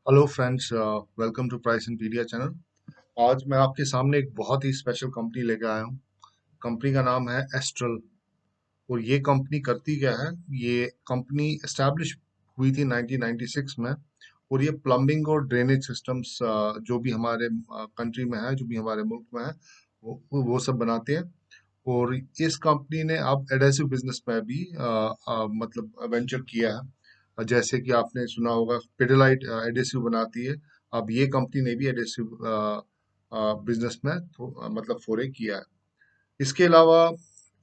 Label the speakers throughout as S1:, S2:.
S1: Hello friends, welcome to Price Imperia channel. आज मैं आपके सामने एक बहुत ही स्पेशल कंपनी लेकर आया हूँ। कंपनी का नाम है एस्ट्रल। और ये कंपनी करती क्या है? ये कंपनी एस्टैब्लिश हुई थी 1996 में। और ये प्लम्बिंग और ड्रेनेज सिस्टम्स जो भी हमारे कंट्री में है, जो भी हमारे मुल्क में है, वो सब बनाते हैं। और इस कंपनी ने अब एडेसिव बिजनेस में भी मतलब वेंचर किया है। जैसे कि आपने सुना होगा, पिडिलाइट एडेसिव बनाती है। अब ये कंपनी ने भी एडेसिव बिजनेस में मतलब फोरे किया है। इसके अलावा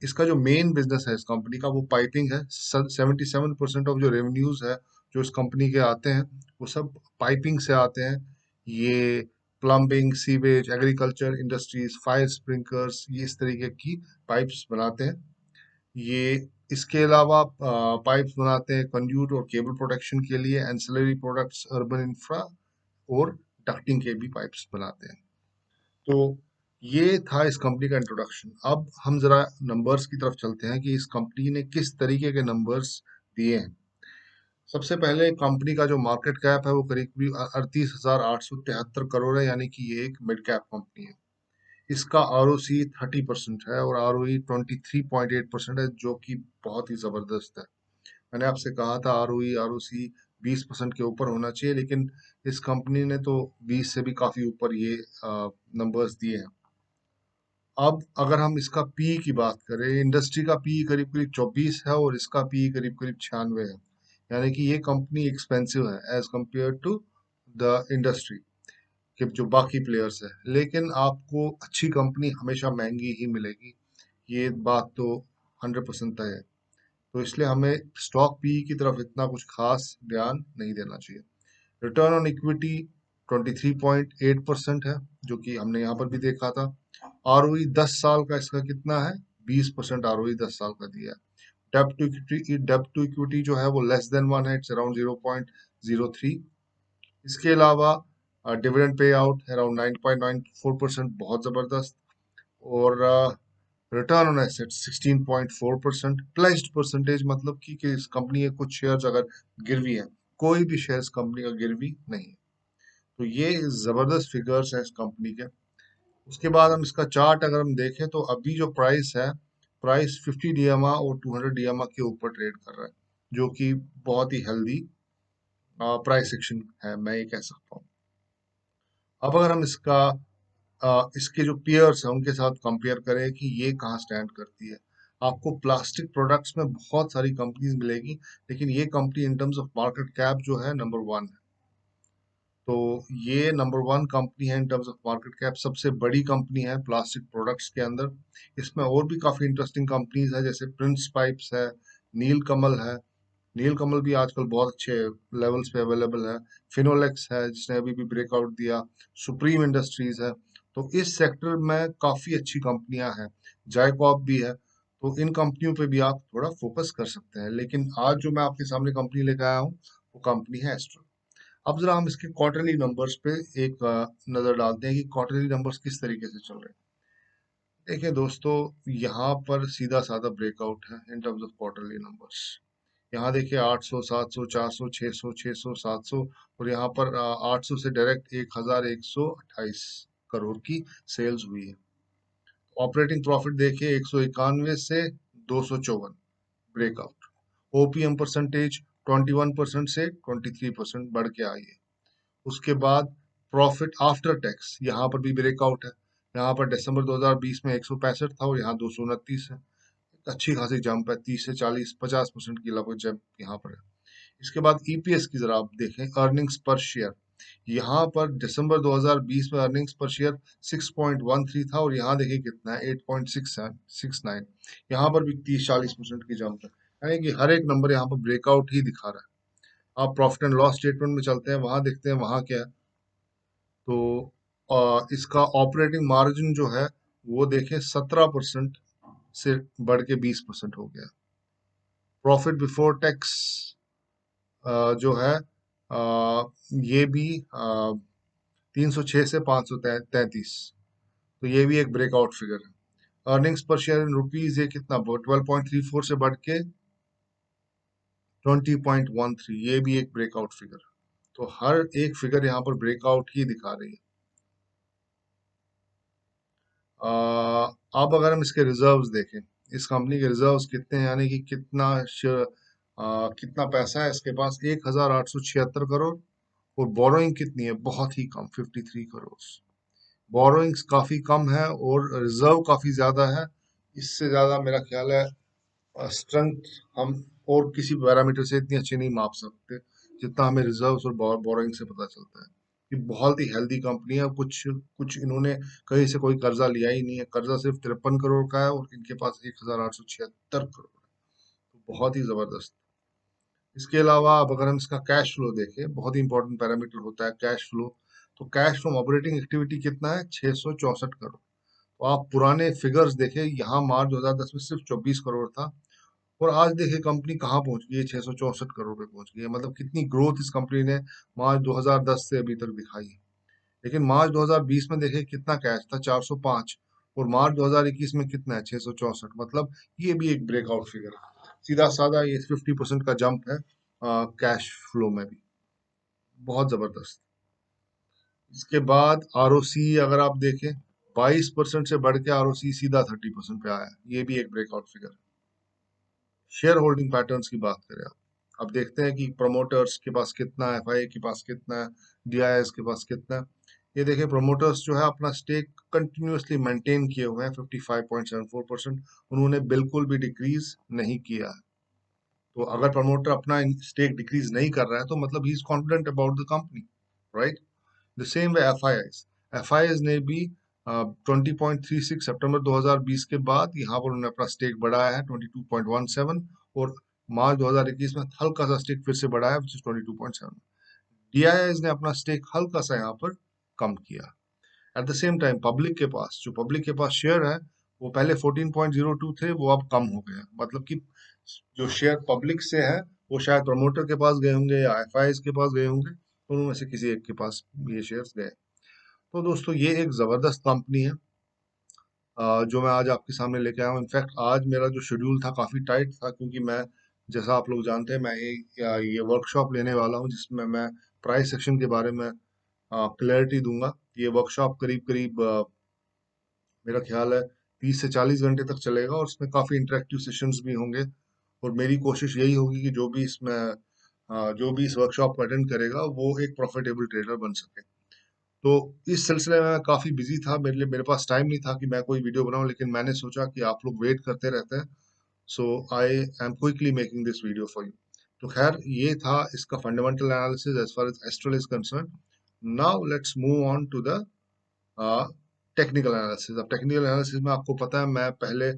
S1: इसका जो मेन बिजनेस है इस कंपनी का, वो पाइपिंग है। 77% ऑफ जो रेवेन्यूज है जो इस कंपनी के आते हैं, वो सब पाइपिंग से आते हैं। ये plumbing, sewage, agriculture industries, fire sprinklers, ये इस तरीके की पाइप्स बनाते हैं। ये इसके अलावा पाइप्स बनाते हैं कंड्यूट और केबल प्रोटेक्शन के लिए, एंसिलरी प्रोडक्ट्स, अर्बन इंफ्रा और डक्टिंग के भी पाइप्स बनाते हैं। तो ये था इस कंपनी का इंट्रोडक्शन। अब हम जरा नंबर्स की तरफ चलते हैं कि इस कंपनी ने किस तरीके के नंबर्स दिए हैं। सबसे पहले कंपनी का जो मार्केट कैप है वो करीब करीब 38,873 करोड़ है, यानी कि ये एक मिड कैप कंपनी है। इसका आरओसी 30% है और आरओई 23.8% है, जो कि बहुत ही जबरदस्त है। मैंने आपसे कहा था आरओई आरओसी 20% के ऊपर होना चाहिए, लेकिन इस कंपनी ने तो 20 से भी काफी ऊपर ये नंबर्स दिए हैं। अब अगर हम इसका पी की बात करें, इंडस्ट्री का पी करीब करीब 24 है और इसका पी करीब करीब 96 है। यानी कि ये कंपनी एक्सपेंसिव है as compared to the industry के जो बाकी प्लेयर्स है। लेकिन आपको अच्छी कंपनी हमेशा महंगी ही मिलेगी, ये बात तो 100% तय है। तो इसलिए हमें स्टॉक पी की तरफ इतना कुछ खास ध्यान नहीं देना चाहिए। रिटर्न ऑन इक्विटी 23.8% है, जो कि हमने यहाँ पर भी देखा था। आरओई 10 साल का इसका कितना है? 20% आरओई 10 साल का दिया है। डेप्ट टू इक्विटी जो है वो लेस देन वन है, इट्स अराउंड 0.03। इसके अलावा डिविडेंड पे आउट अराउंड 9.94%, बहुत जबरदस्त। और return on asset 16.4%। Pledged percentage मतलब कि इस कंपनी के कुछ शेयर्स अगर गिरवी है, कोई भी शेयर्स कंपनी का गिरवी नहीं है। तो ये जबरदस्त फिगर्स हैं इस कंपनी के। उसके बाद हम इसका चार्ट अगर हम देखें तो अभी जो प्राइस है, प्राइस 50 डीएमआ और 200 डीएमआ के ऊपर ट्रेड कर रहा है, जो कि बहुत ही हेल्दी प्राइस एक्शन है, मैं ये कह सकता हूँ। अब अगर हम इसके जो पियर्स हैं उनके साथ कंपेयर करें कि ये कहाँ स्टैंड करती है, आपको प्लास्टिक प्रोडक्ट्स में बहुत सारी कंपनीज मिलेगी, लेकिन ये company in terms of market cap जो है नंबर 1 है। तो ये नंबर 1 कंपनी है in terms of market cap, सबसे बड़ी कंपनी है प्लास्टिक प्रोडक्ट्स के अंदर। इसमें और भी काफी इंटरेस्टिंग कंपनीज है, जैसे प्रिंस पाइप्स है, नील कमल है। नील कमल भी आजकल बहुत अच्छे लेवल्स पे अवेलेबल है। फिनोलेक्स है जिसने अभी भी ब्रेकआउट दिया। सुप्रीम इंडस्ट्रीज है। तो इस सेक्टर में काफी अच्छी कंपनियां हैं। जायकॉप भी है। तो इन कंपनियों पे भी आप थोड़ा फोकस कर सकते हैं, लेकिन आज जो मैं आपके सामने कंपनी लेकर आया हूँ वो कंपनी है एस्ट्रल। अब जरा हम इसके क्वार्टरली नंबर्स पे एक नजर डालते हैं कि क्वार्टरली नंबर्स किस तरीके से चल रहे हैं। देखिए दोस्तों, यहाँ पर सीधा साधा ब्रेकआउट है in terms of quarterly numbers. यहाँ देखिए 800, 700, 400, 600, 600, 700। और यहाँ पर 800 से डायरेक्ट 1128 करोड़ की सेल्स हुई है। ऑपरेटिंग प्रॉफिट देखिए 191 से 254, ब्रेकआउट। ओपीएम परसेंटेज 21% से 23% बढ़ के आई है। उसके बाद प्रॉफिट आफ्टर टैक्स यहाँ पर भी ब्रेकआउट है। यहाँ पर दिसंबर 2020 में 165 था और यहाँ 229 है। अच्छी खासी जंप है, 30 से 40 50% की लगभग जंप यहाँ पर है। इसके बाद ईपीएस की जरा आप देखें, अर्निंग्स पर शेयर। यहाँ पर दिसंबर 2020 में अर्निंग्स पर शेयर 6.13 था और यहाँ देखिए कितना है, 8.69। यहाँ पर भी 30-40% की जंप है। यानी कि हर एक नंबर यहाँ पर ब्रेकआउट ही दिखा रहा है। आप प्रॉफिट एंड लॉस स्टेटमेंट में चलते हैं, वहां देखते हैं वहां क्या है। तो इसका ऑपरेटिंग मार्जिन जो है वो देखें 17% से बढ़ के 20% हो गया। प्रॉफिट बिफोर टैक्स जो है ये भी 306 से 533। तो ये भी एक ब्रेकआउट फिगर है। अर्निंग्स पर शेयर इन रुपीज ये कितना, 12.34 से बढ़ के 20.13, ये भी एक ब्रेकआउट फिगर। तो हर एक फिगर यहाँ पर ब्रेकआउट ही दिखा रही है। अब अगर हम इसके रिजर्व्स देखें, इस कंपनी के रिजर्व्स कितने हैं, यानी कि कितना पैसा है इसके पास, 1876 करोड़। और बोरोइंग कितनी है, बहुत ही कम, 53 करोड़। बोरोइंग्स काफी कम है और रिजर्व काफी ज्यादा है। इससे ज्यादा मेरा ख्याल है स्ट्रेंथ हम और किसी पैरामीटर से इतनी अच्छी नहीं माप सकते जितना हमें रिजर्व्स और बोरोइंग से पता चलता है कि बहुत ही हेल्दी कंपनी है। कुछ कुछ इन्होंने कहीं से कोई कर्जा लिया ही नहीं है, कर्जा सिर्फ 53 करोड़ का है और इनके पास 1876 करोड़ है। तो बहुत ही जबरदस्त। इसके अलावा अब अगर हम इसका कैश फ्लो देखें, बहुत ही इंपॉर्टेंट पैरामीटर होता है कैश फ्लो। तो कैश फ्रॉम ऑपरेटिंग एक्टिविटी कितना है, 664 करोड़। तो आप पुराने फिगर्स देखें, यहाँ मार्च 2010 में सिर्फ 24 करोड़ था और आज देखिए कंपनी कहाँ पहुंच गई है, 664 करोड़ पे पहुंच गई है। मतलब कितनी ग्रोथ इस कंपनी ने मार्च 2010 से अभी तक दिखाई है। लेकिन मार्च 2020 में देखिए कितना कैश था, 405। और मार्च 2021 में कितना है, 664। मतलब ये भी एक ब्रेकआउट फिगर है। सीधा साधा ये 50% का जंप है कैश फ्लो में भी, बहुत जबरदस्त। इसके बाद आरओसी अगर आप देखें, 22% से बढ़ के आरओसी सीधा 30% पे आया है। ये भी एक ब्रेकआउट फिगर है। शेयर होल्डिंग पैटर्न्स की बात करें आप, अब देखते हैं कि प्रमोटर्स के पास कितना है, एफआईए के पास कितना है, डीआईएस के पास कितना है। ये देखिए प्रमोटर्स जो है अपना स्टेक कंटिन्यूअसली मेंटेन किए हुए हैं, 55.74%। उन्होंने बिल्कुल भी डिक्रीज नहीं किया है। तो अगर प्रमोटर अपना स्टेक डिक्रीज नहीं कर रहा है तो मतलब he is confident about the company, right. The same way FIIs, FIIs ने भी 20.36 सितंबर 2020 के बाद यहाँ पर उन्होंने अपना स्टेक बढ़ाया है 22.17। और मार्च 2021 में हल्का सा स्टेक फिर से बढ़ाया विच इज 22.7। डीआईआईज ने अपना स्टेक हल्का सा यहाँ पर कम किया। At the same time public के पास शेयर है, वो पहले 14.02 थे, वो अब कम हो गए हैं। मतलब कि जो शेयर पब्लिक से है वो शायद प्रमोटर के पास गए होंगे या एफआईआईज के पास गए होंगे, दोनों में से किसी एक के पास ये शेयर्स गए। तो दोस्तों ये एक जबरदस्त कंपनी है जो मैं आज आपके सामने लेके आया हूँ। इनफैक्ट आज मेरा जो शेड्यूल था काफी टाइट था, क्योंकि मैं, जैसा आप लोग जानते हैं, मैं ये वर्कशॉप लेने वाला हूँ जिसमें मैं प्राइस सेक्शन के बारे में क्लैरिटी दूंगा। ये वर्कशॉप करीब करीब मेरा ख्याल है 30 से 40 घंटे तक चलेगा और उसमें काफी इंटरेक्टिव सेशंस भी होंगे। और मेरी कोशिश यही होगी कि जो भी इस वर्कशॉप को अटेंड करेगा वो एक प्रॉफिटेबल ट्रेडर बन सके। तो इस सिलसिले में मैं काफी बिजी था, मेरे पास टाइम नहीं था कि मैं कोई वीडियो बनाऊं, लेकिन मैंने सोचा कि आप लोग वेट करते रहते हैं, so I am quickly making this video for you. तो खैर ये था इसका fundamental analysis as far as Astral is concerned. Now let's move on to the technical analysis. अब टेक्निकल एनालिसिस में आपको पता है मैं पहले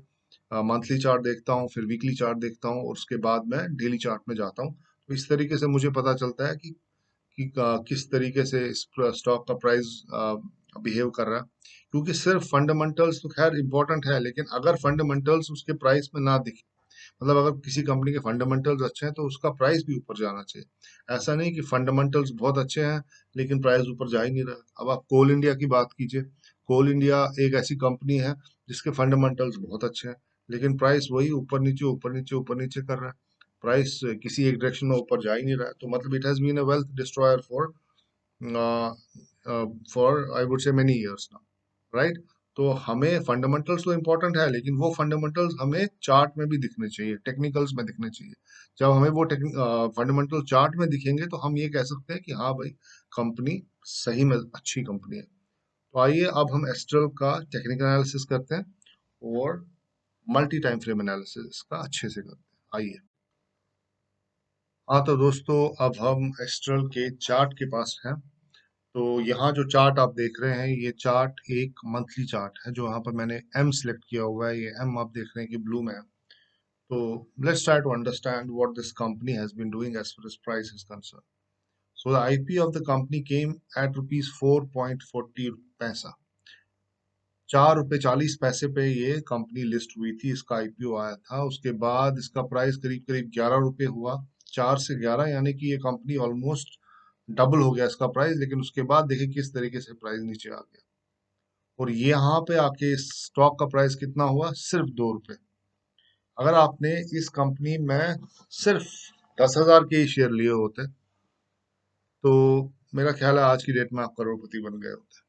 S1: मंथली चार्ट देखता हूँ, फिर वीकली चार्ट देखता हूँ और उसके बाद मैं डेली चार्ट में जाता हूँ। तो इस तरीके से मुझे पता चलता है कि किस तरीके से इस स्टॉक का प्राइस बिहेव कर रहा है। क्योंकि सिर्फ फंडामेंटल्स तो खैर इंपॉर्टेंट है, लेकिन अगर फंडामेंटल्स उसके प्राइस में ना दिखे, मतलब अगर किसी कंपनी के फंडामेंटल्स अच्छे हैं तो उसका प्राइस भी ऊपर जाना चाहिए। ऐसा नहीं कि फंडामेंटल्स बहुत अच्छे हैं लेकिन प्राइस ऊपर जा ही नहीं रहा। अब आप कोल इंडिया की बात कीजिए, कोल इंडिया एक ऐसी कंपनी है जिसके फंडामेंटल्स बहुत अच्छे हैं, लेकिन प्राइस वही ऊपर नीचे ऊपर नीचे ऊपर नीचे कर रहा है। प्राइस किसी एक डायरेक्शन में ऊपर जा ही नहीं रहा है। तो मतलब it has been a wealth destroyer for I would say many years now, right. तो हमें फंडामेंटल्स तो इम्पोर्टेंट है, लेकिन वो फंडामेंटल्स हमें चार्ट में भी दिखने चाहिए, टेक्निकल्स में दिखने चाहिए। जब हमें वो फंडामेंटल चार्ट में दिखेंगे तो हम ये कह सकते हैं कि हाँ भाई, कंपनी सही में अच्छी कंपनी है। तो आइए अब हम एस्ट्रल का टेक्निकल एनालिसिस करते हैं और मल्टी टाइम फ्रेम एनालिसिस का अच्छे से करते हैं। आइए। हाँ तो दोस्तों, अब हम एस्ट्रल के चार्ट के पास हैं। तो यहाँ जो चार्ट आप देख रहे हैं, ये चार्ट एक मंथली चार्ट है जो यहाँ पर मैंने एम सिलेक्ट किया हुआ है। ये एम आप देख रहे हैं कि ब्लू में है। तो let's try to understand what this company has been doing as far as price is concerned. So the IP of the company came at rupees 4.40 paisa, 4 रुपए 40 पैसे पे ये कंपनी लिस्ट हुई थी, इसका आईपीओ आया था। उसके बाद इसका प्राइस करीब करीब 11 रुपए हुआ, 4 से 11, यानी कि ये कंपनी ऑलमोस्ट डबल हो गया इसका प्राइस। लेकिन उसके बाद देखिए किस तरीके से प्राइस नीचे आ गया और यहाँ पे आके इस स्टॉक का प्राइस कितना हुआ, सिर्फ 2 रुपए। अगर आपने इस कंपनी में सिर्फ 10,000 के ही शेयर लिए होते तो मेरा ख्याल है आज की डेट में आप करोड़पति बन गए होते।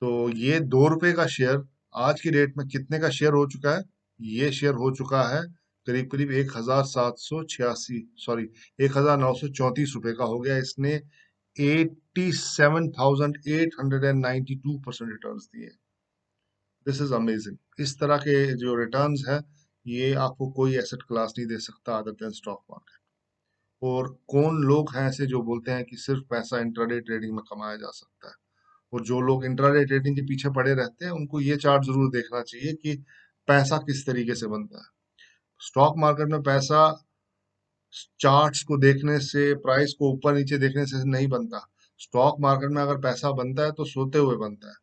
S1: तो ये 2 रुपए का शेयर आज की डेट में कितने का शेयर हो चुका है? ये शेयर हो चुका है करीब करीब 1786, सॉरी 1934 रुपए का हो गया। इसने 87,892% रिटर्न्स दिए। This is amazing. इस तरह के जो रिटर्न्स है ये आपको कोई एसेट क्लास नहीं दे सकता अदर देन स्टॉक मार्केट। और कौन लोग हैं ऐसे जो बोलते हैं कि सिर्फ पैसा इंट्राडे ट्रेडिंग में कमाया जा सकता है? और जो लोग इंट्राडे ट्रेडिंग के पीछे पड़े रहते हैं उनको ये चार्ट जरूर देखना चाहिए कि पैसा किस तरीके से बनता है। स्टॉक मार्केट में पैसा चार्ट्स को देखने से, प्राइस को ऊपर नीचे देखने से नहीं बनता। स्टॉक मार्केट में अगर पैसा बनता है तो सोते हुए बनता है।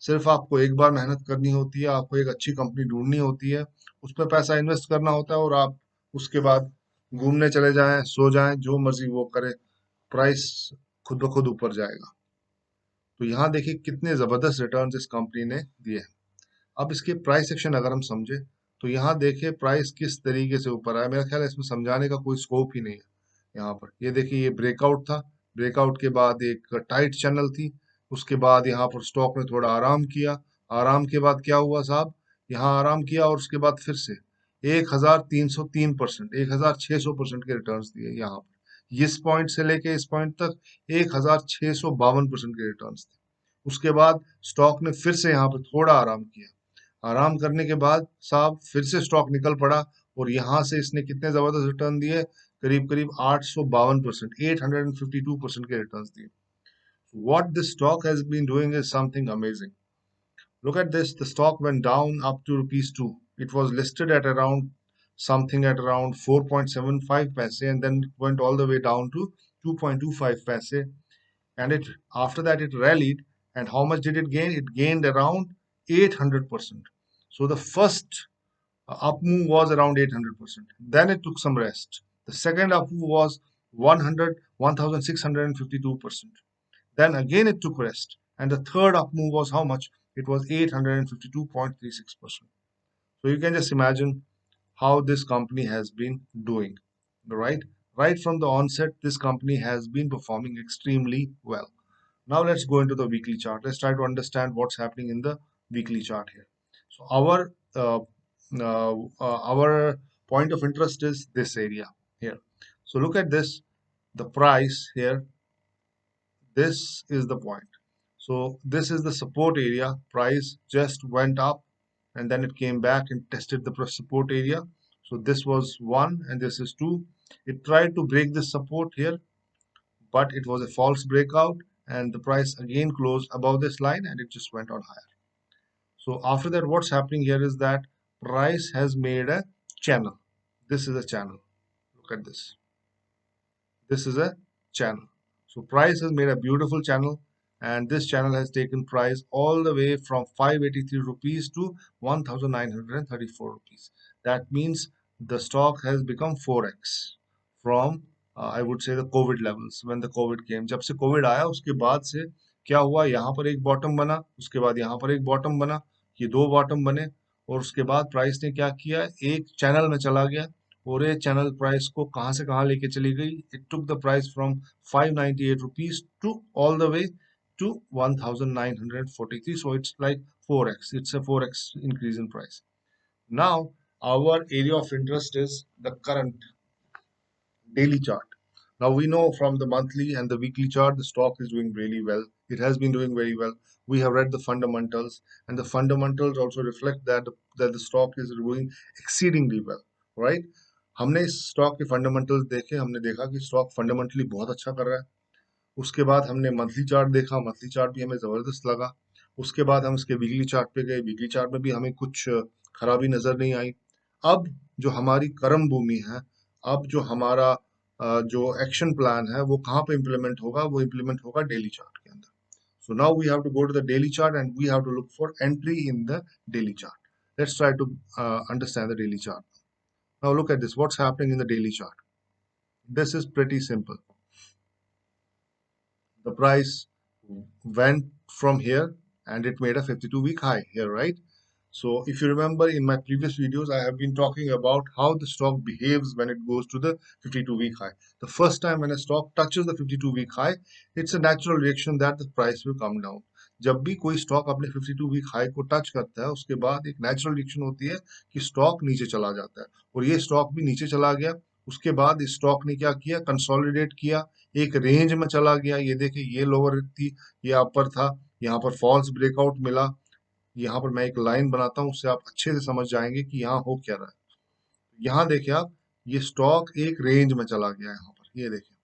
S1: सिर्फ आपको एक बार मेहनत करनी होती है, आपको एक अच्छी कंपनी ढूंढनी होती है, उसमें पैसा इन्वेस्ट करना होता है और आप उसके बाद घूमने चले जाएं, सो जाएं, जो मर्जी वो करें, प्राइस खुद ब खुद ऊपर जाएगा। तो यहाँ देखिए कितने जबरदस्त रिटर्न्स इस कंपनी ने दिए हैं। अब इसके प्राइस एक्शन अगर हम समझे तो यहाँ देखिए प्राइस किस तरीके से ऊपर आया। मेरा ख्याल है इसमें समझाने का कोई स्कोप ही नहीं है। यहाँ पर ये देखिए ये ब्रेकआउट था, ब्रेकआउट के बाद एक टाइट चैनल थी, उसके बाद यहाँ पर स्टॉक ने थोड़ा आराम किया। आराम के बाद क्या हुआ साहब? यहाँ आराम किया और उसके बाद फिर से 1303%, 1600% के रिटर्न्स दिए यहाँ पर। इस पॉइंट से लेके इस पॉइंट तक 1652% के रिटर्न्स थे। उसके बाद स्टॉक ने फिर से यहाँ पर थोड़ा आराम किया। आराम करने के बाद साहब फिर से स्टॉक निकल पड़ा और यहाँ से इसने कितने जबरदस्त रिटर्न दिए? करीब करीब 852%, 852% के रिटर्न दिए। What this stock has been doing is something amazing. Look at this. The stock went down up to rupees 2. It was listed at around something at around 4.75 paise and then it went all the way down to 2.25 paise. And it after that it rallied. And how much did it gain? It gained around 800%. So the first up move was around 800%. Then it took some rest. The second up move was 1652%. Then again it took rest. And the third up move was how much? It was 852.36%. So you can just imagine how this company has been doing, right? Right from the onset, this company has been performing extremely well. Now let's go into the weekly chart. Let's try to understand what's happening in the weekly chart here. So our point of interest is this area here. So look at this, the price here. This is the point. So this is the support area. Price just went up and then it came back and tested the support area. So this was 1 and this is 2. It tried to break this support here, but it was a false breakout and the price again closed above this line and it just went on higher. So after that, what's happening here is that price has made a channel. This is a channel. Look at this. This is a channel. So price has made a beautiful channel and this channel has taken price all the way from 583 rupees to 1934 rupees. That means the stock has become 4x from I would say the COVID levels when the COVID came. जब से COVID आया उसके बाद से क्या हुआ? यहाँ पर एक बॉटम बना, उसके बाद यहाँ पर एक बॉटम बना, ये दो बॉटम बने और उसके बाद प्राइस ने क्या किया? एक चैनल में चला गया और ये चैनल प्राइस को कहाँ से कहाँ लेके चली गई? It took the price from 598 rupees to all the way to 1943. So it's like 4x. It's a 4x increase in price. Now our area of interest is the current daily chart. Now we know from the monthly and the weekly chart the stock is doing really well. It has been doing very well. We have read the fundamentals and the fundamentals also reflect that the stock is doing exceedingly well, right? हमने इस stock के fundamentals देखे, हमने देखा कि stock fundamentally बहुत अच्छा कर रहा है। उसके बाद हमने मंथली चार्ट देखा, मंथली चार्ट भी हमें जबरदस्त लगा। उसके बाद हम इसके वीकली चार्ट पे गए, वीकली चार्ट में भी हमें कुछ खराबी नजर नहीं आई। अब जो हमारी कर्म भूमि है, अब जो हमारा जो एक्शन प्लान है वो कहाँ पे इम्प्लीमेंट होगा? वो इम्प्लीमेंट होगा डेली चार्ट के अंदर। So now we have to go to the daily chart and we have to look for entry in the daily chart. Let's try to understand the daily chart. Now look at this. What's happening in the daily chart? This is pretty simple. The price went from here and it made a 52-week high here, right? So if you remember in my previous videos, I have been talking about how the stock behaves when it goes to the 52-week high. The first time when a stock touches the 52-week high, it's a natural reaction that the price will come down. जब भी कोई stock अपने 52-वीक high को touch करता है, उसके बाद एक नेचुरल रिएक्शन होती है कि स्टॉक नीचे चला जाता है, और ये स्टॉक भी नीचे चला गया। उसके बाद इस स्टॉक ने क्या किया, कंसोलिडेट किया, एक रेंज में चला गया। ये देखिए, ये लोअर थी, ये अपर था, यहाँ पर फॉल्स ब्रेकआउट मिला। यहाँ पर मैं एक लाइन बनाता हूँ, उससे आप अच्छे से समझ जाएंगे कि यहाँ हो क्या रहा है। यहाँ देखिए आप, ये स्टॉक एक रेंज में चला गया। यहाँ पर ये देखिए,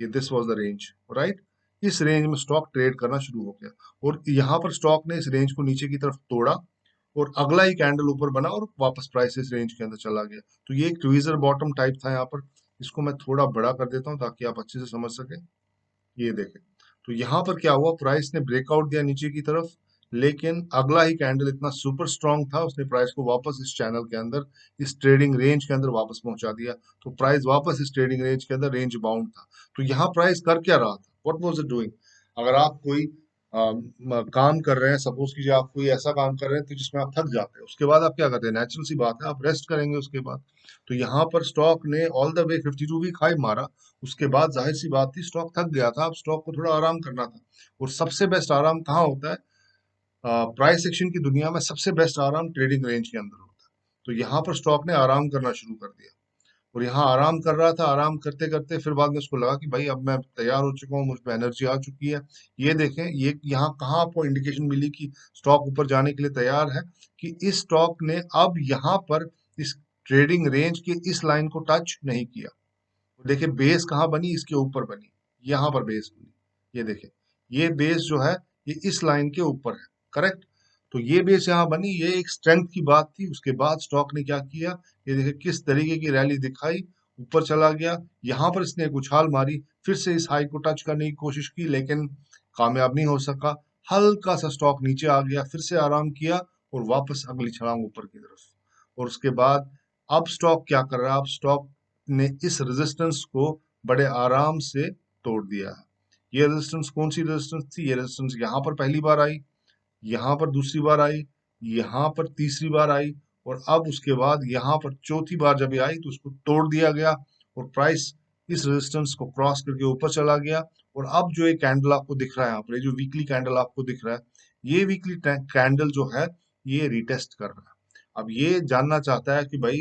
S1: ये this was the range, right. इस रेंज में स्टॉक ट्रेड करना शुरू हो गया, और यहाँ पर स्टॉक ने इस रेंज को नीचे की तरफ तोड़ा, और अगला ही कैंडल ऊपर बना और वापस प्राइस इस रेंज के अंदर चला गया। तो ये एक ट्वीजर बॉटम टाइप था। यहाँ पर इसको मैं थोड़ा बड़ा कर देता हूँ ताकि आप अच्छे से समझ सके। ये देखें, तो यहाँ पर क्या हुआ, प्राइस ने ब्रेकआउट दिया नीचे की तरफ, लेकिन अगला ही कैंडल इतना सुपर स्ट्रांग था, उसने प्राइस को वापस इस चैनल के अंदर, इस ट्रेडिंग रेंज के अंदर वापस पहुंचा दिया। तो प्राइस वापस इस ट्रेडिंग रेंज के अंदर रेंज बाउंड था। तो यहाँ प्राइस कर क्या रहा था, व्हाट वाज इट डूइंग? अगर आप कोई काम कर रहे हैं, सपोज कीजिए आप कोई ऐसा काम कर रहे हैं तो जिसमें आप थक जाते हैं, उसके बाद आप क्या करते हैं, नेचुरल सी बात है, आप रेस्ट करेंगे उसके बाद। तो यहाँ पर स्टॉक ने ऑल द वे 52-वीक हाई मारा, उसके बाद जाहिर सी बात थी, स्टॉक थक गया था, अब स्टॉक को थोड़ा आराम करना था। और सबसे बेस्ट आराम कहाँ होता है? प्राइस एक्शन की दुनिया में सबसे बेस्ट आराम ट्रेडिंग रेंज के अंदर होता है। तो यहाँ पर स्टॉक ने आराम करना शुरू कर दिया, और यहाँ आराम कर रहा था। आराम करते करते फिर बाद में उसको लगा कि भाई अब मैं तैयार हो चुका हूँ, मुझ में एनर्जी आ चुकी है। ये देखें, ये यहाँ कहाँ आपको इंडिकेशन मिली कि स्टॉक ऊपर जाने के लिए तैयार है, कि इस स्टॉक ने अब यहाँ पर इस ट्रेडिंग रेंज के इस लाइन को टच नहीं किया। देखिए बेस कहाँ बनी, इसके ऊपर बनी, यहाँ पर बेस बनी। ये देखिए, ये बेस जो है ये इस लाइन के ऊपर है, करेक्ट। तो ये बेस यहाँ बनी, ये एक स्ट्रेंथ की बात थी। उसके बाद स्टॉक ने क्या किया, ये देखिए किस तरीके की रैली दिखाई, ऊपर चला गया। यहाँ पर इसने एक उछाल मारी, फिर से इस हाई को टच करने की कोशिश की, लेकिन कामयाब नहीं हो सका। हल्का सा स्टॉक नीचे आ गया, फिर से आराम किया, और वापस अगली छलांग ऊपर की तरफ। और उसके बाद अब स्टॉक क्या कर रहा है, अब स्टॉक ने इस रेजिस्टेंस को बड़े आराम से तोड़ दिया है। ये रेजिस्टेंस कौन सी रेजिस्टेंस थी? ये रेजिस्टेंस यहाँ पर पहली बार आई, यहाँ पर दूसरी बार आई, यहाँ पर तीसरी बार आई, और अब उसके बाद यहाँ पर चौथी बार जब ये आई तो उसको तोड़ दिया गया, और प्राइस इस रेजिस्टेंस को क्रॉस करके ऊपर चला गया। और अब जो ये कैंडल आपको दिख रहा है यहाँ पर, ये जो वीकली कैंडल आपको दिख रहा है, ये वीकली कैंडल जो है ये रिटेस्ट कर रहा है। अब ये जानना चाहता है कि भाई,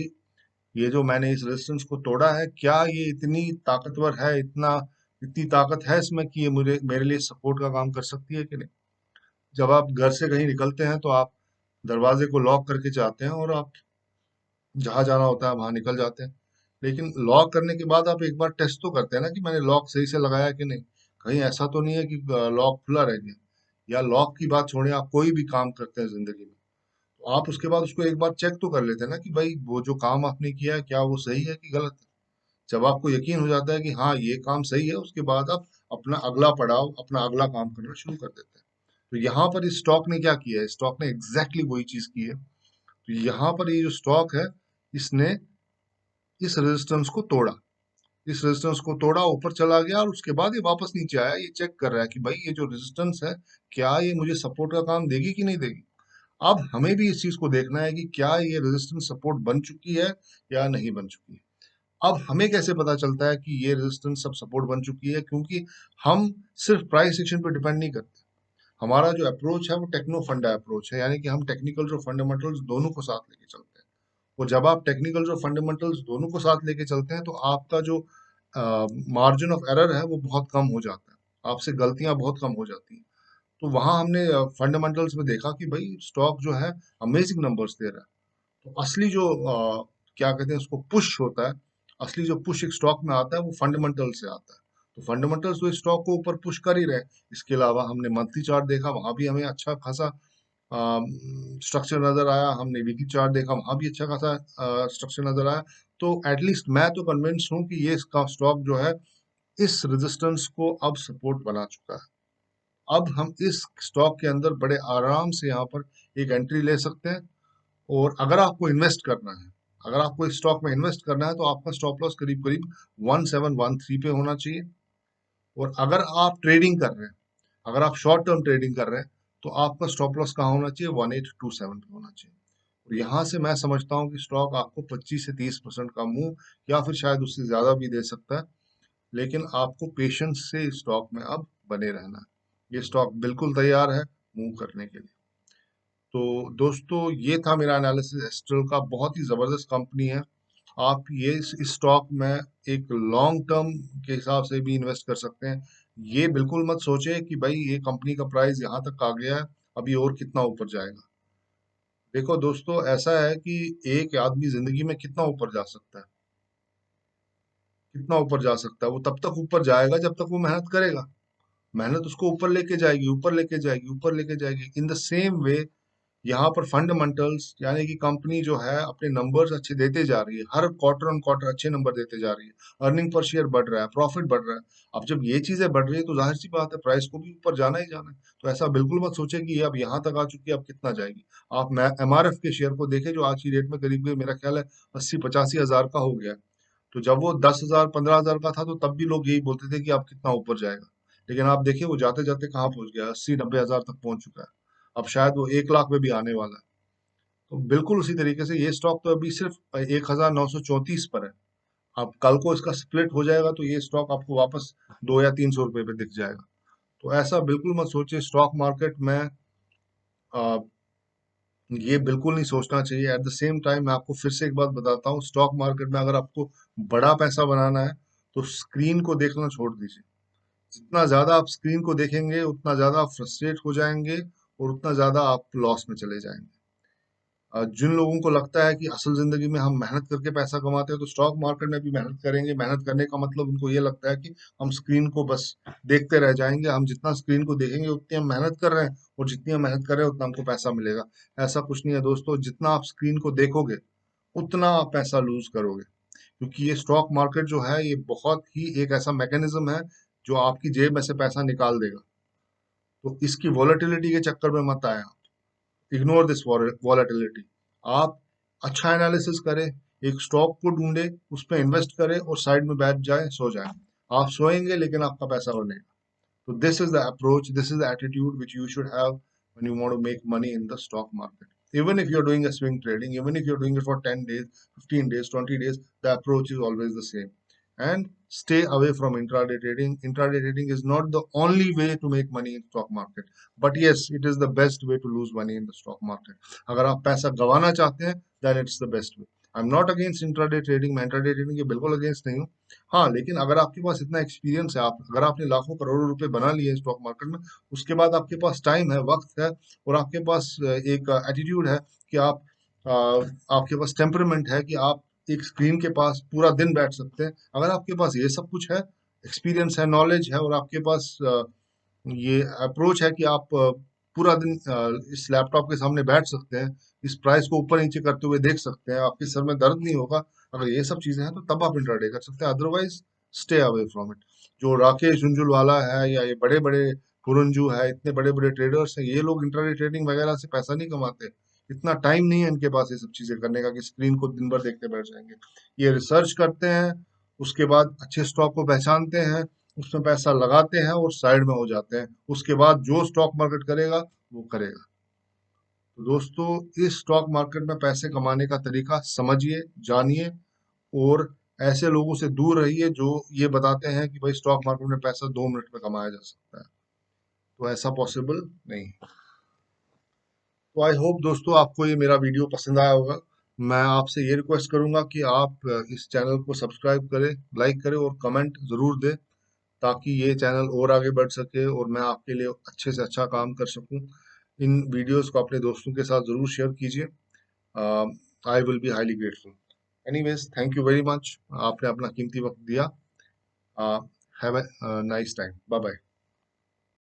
S1: ये जो मैंने इस रेजिस्टेंस को तोड़ा है, क्या ये इतनी ताकतवर है, इतनी ताकत है इसमें कि ये मुझे मेरे लिए सपोर्ट का काम कर सकती है कि नहीं? जब आप घर से कहीं निकलते हैं तो आप दरवाजे को लॉक करके जाते हैं, और आप जहां जाना होता है वहां निकल जाते हैं। लेकिन लॉक करने के बाद आप एक बार टेस्ट तो करते हैं ना कि मैंने लॉक सही से लगाया कि नहीं, कहीं ऐसा तो नहीं है कि लॉक खुला रह गया। या लॉक की बात छोड़िए, आप कोई भी काम करते हैं जिंदगी में, तो आप उसके बाद उसको एक बार चेक तो कर लेते हैं ना कि भाई वो जो काम आपने किया है, क्या वो सही है कि गलत है। जब आपको यकीन हो जाता है कि हाँ ये काम सही है, उसके बाद आप अपना अगला पड़ाव, अपना अगला काम करना शुरू कर देते हैं। तो यहाँ पर इस स्टॉक ने क्या किया है, स्टॉक ने एग्जैक्टली वही चीज की है। तो यहाँ पर ये जो स्टॉक है, इसने इस रेजिस्टेंस को तोड़ा, इस रेजिस्टेंस को तोड़ा, ऊपर चला गया, और उसके बाद ये वापस नीचे आया। ये चेक कर रहा है कि भाई ये जो रेजिस्टेंस है, क्या ये मुझे सपोर्ट का काम देगी कि नहीं देगी। अब हमें भी इस चीज को देखना है कि क्या ये रेजिस्टेंस सपोर्ट बन चुकी है या नहीं बन चुकी है। अब हमें कैसे पता चलता है कि ये रेजिस्टेंस सब सपोर्ट बन चुकी है? क्योंकि हम सिर्फ प्राइस एक्शन पर डिपेंड नहीं करते। हमारा जो अप्रोच है वो टेक्नो फंडा अप्रोच है, यानी कि हम टेक्निकल जो फंडामेंटल्स दोनों को साथ लेके चलते हैं। और जब आप टेक्निकल जो फंडामेंटल्स दोनों को साथ लेके चलते हैं, तो आपका जो मार्जिन ऑफ एरर है वो बहुत कम हो जाता है, आपसे गलतियां बहुत कम हो जाती हैं। तो वहां हमने फंडामेंटल्स में देखा कि भाई स्टॉक जो है अमेजिंग नंबर्स दे रहा है। तो असली जो क्या कहते हैं उसको, पुश होता है, असली जो पुश एक स्टॉक में आता है वो फंडामेंटल से आता है। तो फंडामेंटल्स तो स्टॉक को ऊपर पुश कर ही रहे हैं। इसके अलावा हमने मंथली चार्ट देखा, वहां भी हमें अच्छा खासा स्ट्रक्चर नजर आया। हमने वीकली चार्ट देखा, वहां भी अच्छा खासा स्ट्रक्चर नजर आया। तो एटलीस्ट मैं तो कन्विंस हूँ कि ये इसका स्टॉक जो है इस रेजिस्टेंस को अब सपोर्ट बना चुका है। अब हम इस स्टॉक के अंदर बड़े आराम से यहाँ पर एक एंट्री ले सकते हैं। और अगर आपको इन्वेस्ट करना है, अगर आपको इस स्टॉक में इन्वेस्ट करना है, तो आपका स्टॉप लॉस करीब करीब 1713 पे होना चाहिए। और अगर आप ट्रेडिंग कर रहे हैं, अगर आप शॉर्ट टर्म ट्रेडिंग कर रहे हैं, तो आपका स्टॉप लॉस कहाँ होना चाहिए? 1827 पे होना चाहिए। और यहाँ से मैं समझता हूँ कि स्टॉक आपको 25 से 30% का मूव या फिर शायद उससे ज्यादा भी दे सकता है, लेकिन आपको पेशेंस से इस स्टॉक में अब बने रहना है। ये स्टॉक बिल्कुल तैयार है मूव करने के लिए। तो दोस्तों, ये था मेरा एनालिसिस एस्ट्रल का। बहुत ही जबरदस्त कंपनी है। आप ये इस स्टॉक में एक लॉन्ग टर्म के हिसाब से भी इन्वेस्ट कर सकते हैं। ये बिल्कुल मत सोचे कि भाई ये कंपनी का प्राइस यहाँ तक आ गया है, अभी और कितना ऊपर जाएगा। देखो दोस्तों, ऐसा है कि एक आदमी जिंदगी में कितना ऊपर जा सकता है, कितना ऊपर जा सकता है। वो तब तक ऊपर जाएगा जब तक वो मेहनत करेगा। मेहनत उसको ऊपर लेके जाएगी, ऊपर लेके जाएगी, ऊपर लेके जाएगी। इन द सेम वे यहाँ पर फंडामेंटल्स, यानी कि कंपनी जो है अपने नंबर्स अच्छे देते जा रही है, हर क्वार्टर ऑन क्वार्टर अच्छे नंबर देते जा रही है, अर्निंग पर शेयर बढ़ रहा है, प्रॉफिट बढ़ रहा है। अब जब ये चीजें बढ़ रही है तो जाहिर सी बात है प्राइस को भी ऊपर जाना ही जाना है। तो ऐसा बिल्कुल मत सोचे कि ये अब यहाँ तक आ चुकी है, अब कितना जाएगी। आप एमआरएफ के शेयर को देखें जो आज की डेट में करीब करीब मेरा ख्याल है 80-85 हजार का हो गया है। तो जब वो 10 हजार 15 हजार का था तो तब भी लोग यही बोलते थे कि अब कितना ऊपर जाएगा। लेकिन आप देखिए वो जाते जाते कहाँ पहुंच गया, 80-90 हजार तक पहुंच चुका है। अब शायद वो 1 लाख में भी आने वाला है। तो बिल्कुल उसी तरीके से ये स्टॉक तो अभी सिर्फ 1934 पर है। अब कल को इसका स्प्लिट हो जाएगा तो ये स्टॉक आपको वापस 200 या 300 रुपए पे दिख जाएगा। तो ऐसा बिल्कुल मत सोचिए स्टॉक मार्केट में। आ, ये बिल्कुल नहीं सोचना चाहिए। एट द सेम टाइम मैं आपको फिर से एक बात बताता हूँ, स्टॉक मार्केट में अगर आपको बड़ा पैसा बनाना है तो स्क्रीन को देखना छोड़ दीजिए। जितना ज्यादा आप स्क्रीन को देखेंगे उतना ज्यादा आप फ्रस्ट्रेट हो जाएंगे और उतना ज्यादा आप लॉस में चले जाएंगे। जिन लोगों को लगता है कि असल जिंदगी में हम मेहनत करके पैसा कमाते हैं तो स्टॉक मार्केट में भी मेहनत करेंगे। मेहनत करने का मतलब उनको ये लगता है कि हम स्क्रीन को बस देखते रह जाएंगे। हम जितना स्क्रीन को देखेंगे उतनी हम मेहनत कर रहे हैं, और जितनी हम मेहनत कर रहे हैं उतना हमको पैसा मिलेगा। ऐसा कुछ नहीं है दोस्तों। जितना आप स्क्रीन को देखोगे उतना आप पैसा लूज करोगे, क्योंकि ये स्टॉक मार्केट जो है ये बहुत ही एक ऐसा मैकेनिज्म है जो आपकी जेब में से पैसा निकाल देगा। तो इसकी वॉलेटिलिटी के चक्कर में मत आए। Ignore this volatility. आप अच्छा एनालिसिस करें, एक स्टॉक को ढूंढे, उस पर इन्वेस्ट करें और साइड में बैठ जाए, सो जाए। आप सोएंगे लेकिन आपका पैसा बनेगा। तो this is the approach, this is the attitude which you should have when you want to make money in the stock market. Even if you're doing a swing trading, even if you're doing it for 10 days, 15 days, 20 days, the approach is always the same. And stay away from intraday trading. Intraday trading is not the only way to make money in stock market, but yes, it is the best way to lose money in the stock market. अगर आप पैसा गंवाना चाहते हैं, then it's the best way. I am not against intraday trading. मैं intraday trading के बिल्कुल against नहीं हूँ। हाँ, लेकिन अगर आपके पास इतना एक्सपीरियंस है, आप अगर आपने लाखों करोड़ों रुपए बना लिए स्टॉक मार्केट में, उसके बाद आपके पास टाइम है, वक्त है, और आपके पास एक एटीट्यूड है कि आप आपके पास टेम्परमेंट है कि आप एक स्क्रीन के पास पूरा दिन बैठ सकते हैं। अगर आपके पास ये सब कुछ है, एक्सपीरियंस है, नॉलेज है, और आपके पास ये अप्रोच है कि आप पूरा दिन इस लैपटॉप के सामने बैठ सकते हैं, इस प्राइस को ऊपर नीचे करते हुए देख सकते हैं, आपके सर में दर्द नहीं होगा, अगर ये सब चीजें हैं तो तब आप इंट्राडे कर सकते हैं। Otherwise stay away from it. जो राकेश झुंझुनवाला है या ये बड़े बड़े पुरंजू है, इतने बड़े बड़े ट्रेडर्स हैं, ये लोग इंट्राडे ट्रेडिंग वगैरह से पैसा नहीं कमाते। इतना टाइम नहीं है इनके पास ये सब चीजें करने का कि स्क्रीन को दिन भर देखते बैठ जाएंगे। ये रिसर्च करते हैं, उसके बाद अच्छे स्टॉक को पहचानते हैं, उसमें पैसा लगाते हैं और साइड में हो जाते हैं। उसके बाद जो स्टॉक मार्केट करेगा वो करेगा। तो दोस्तों, इस स्टॉक मार्केट में पैसे कमाने का तरीका समझिए, जानिए, और ऐसे लोगों से दूर रहिए जो ये बताते हैं कि भाई स्टॉक मार्केट में पैसा 2 मिनट में कमाया जा सकता है। तो ऐसा पॉसिबल नहीं। तो आई होप दोस्तों आपको ये मेरा वीडियो पसंद आया होगा। मैं आपसे ये रिक्वेस्ट करूंगा कि आप इस चैनल को सब्सक्राइब करें, लाइक करें और कमेंट जरूर दें, ताकि ये चैनल और आगे बढ़ सके और मैं आपके लिए अच्छे से अच्छा काम कर सकूं। इन वीडियोस को अपने दोस्तों के साथ जरूर शेयर कीजिए। I will be highly grateful. Anyways, thank you very much. आपने अपना कीमती वक्त दिया। Have a nice time. Bye bye.